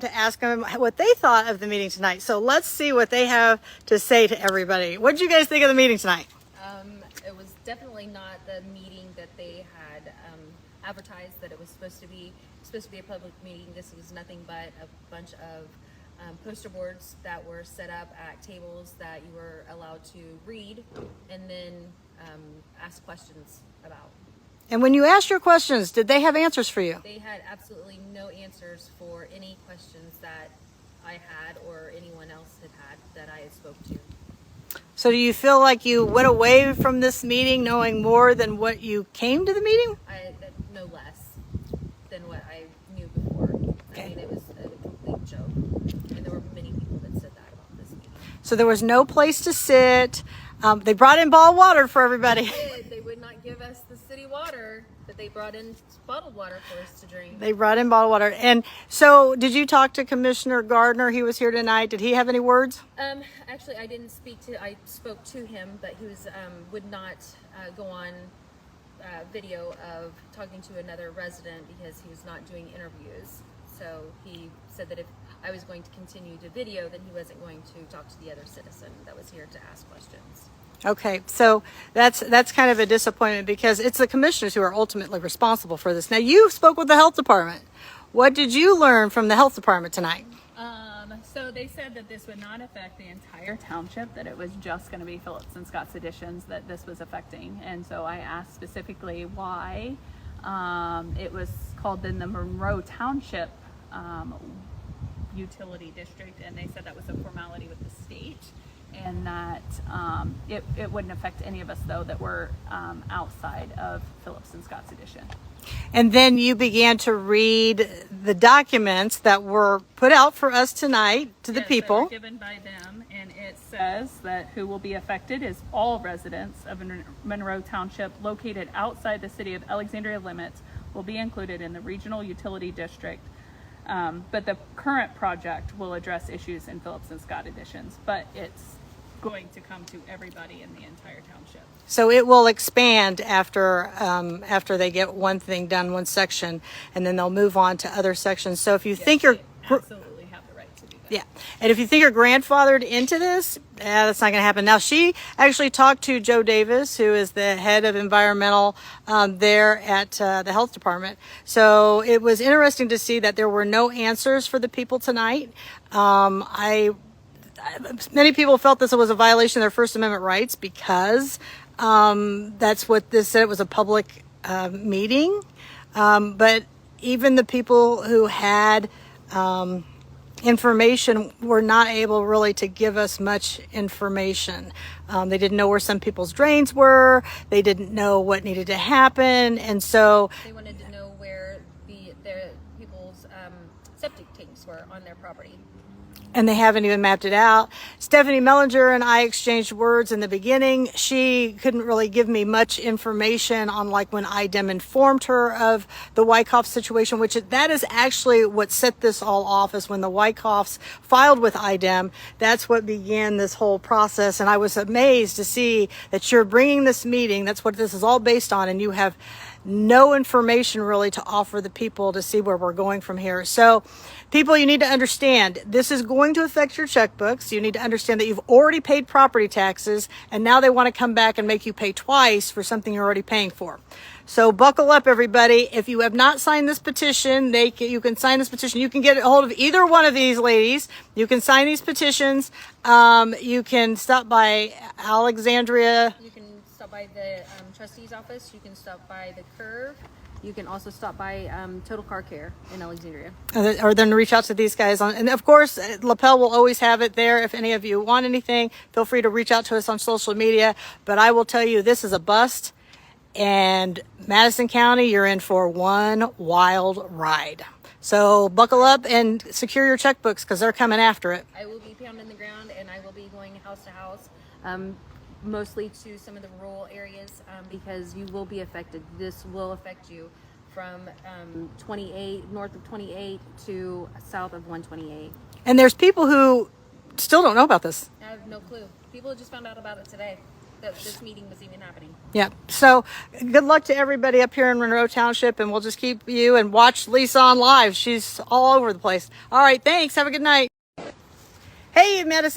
to ask them what they thought of the meeting tonight. So let's see what they have to say to everybody. What did you guys think of the meeting tonight? It was definitely not the meeting that they had advertised that it was supposed to be. Supposed to be a public meeting. This was nothing but a bunch of poster boards that were set up at tables that you were allowed to read and then ask questions about. And when you asked your questions, did they have answers for you? They had absolutely no answers for any questions that I had or anyone else had that I had spoke to. So do you feel like you went away from this meeting knowing more than what you came to the meeting? No less than what I knew before. Okay. I mean, it was a complete joke. And there were many people that said that about this meeting. So there was no place to sit. They brought in bottled water for everybody. They would not give us the city water, but they brought in bottled water for us to drink. They brought in bottled water. And so did you talk to Commissioner Gardner? He was here tonight. Did he have any words? Actually, I spoke to him, but he was would not go on video of talking to another resident because he was not doing interviews. So he said that if I was going to continue to video, then he wasn't going to talk to the other citizen that was here to ask questions. Okay, so that's kind of a disappointment because it's the commissioners who are ultimately responsible for this. Now, you spoke with the health department. What did you learn from the health department tonight? So they said that this would not affect the entire township, that it was just going to be Phillips and Scott's additions that this was affecting. And so I asked specifically why it was called in the Monroe Township utility district, and they said that was a formality with the state, and that it wouldn't affect any of us though that were outside of Phillips and Scott's addition. And then you began to read the documents that were put out for us tonight to the people. That were given by them, and it says that who will be affected is all residents of Monroe Township located outside the city of Alexandria limits will be included in the regional utility district. But the current project will address issues in Phillips and Scott additions, but it's going to come to everybody in the entire township. So it will expand after they get one thing done, one section, and then they'll move on to other sections. So if you think you're absolutely have the right to do that. Yeah, and if you think you're grandfathered into this, that's not going to happen. Now, she actually talked to Joe Davis, who is the head of environmental there at the health department. So it was interesting to see that there were no answers for the people tonight. Many people felt this was a violation of their First Amendment rights because that's what this said. It was a public meeting. But even the people who had information were not able really to give us much information. They didn't know where some people's drains were. They didn't know what needed to happen. And so they wanted to know where their people's septic tanks were on their property. And they haven't even mapped it out. Stephenie Mellinger and I exchanged words in the beginning. She couldn't really give me much information on like when IDEM informed her of the Wyckoff situation, which that is actually what set this all off, is when the Wyckoffs filed with IDEM. That's what began this whole process. And I was amazed to see that you're bringing this meeting. That's what this is all based on. And you have no information really to offer the people to see where we're going from here. So people, you need to understand this is going to affect your checkbooks. You need to understand that you've already paid property taxes, and now they want to come back and make you pay twice for something you're already paying for. So buckle up, everybody. If you have not signed this petition, you can sign this petition. You can get a hold of either one of these ladies. You can sign these petitions. You can stop by Alexandria. You can stop by the trustee's office. You can stop by the Curve. You can also stop by Total Car Care in Alexandria. Or then reach out to these guys. And of course, Lapel will always have it there. If any of you want anything, feel free to reach out to us on social media. But I will tell you, this is a bust. And Madison County, you're in for one wild ride. So buckle up and secure your checkbooks because they're coming after it. I will be pounding the ground, and I will be going house to house, mostly to some of the rural areas, because you will be affected. This will affect you from 28 north of 28 to south of 128. And there's people who still don't know about this. I have no clue. People just found out about it today. that this meeting was even happening. Yeah. So good luck to everybody up here in Monroe Township, and we'll just keep you and watch Lisa on live. She's all over the place. All right. Thanks. Have a good night. Hey, Madison.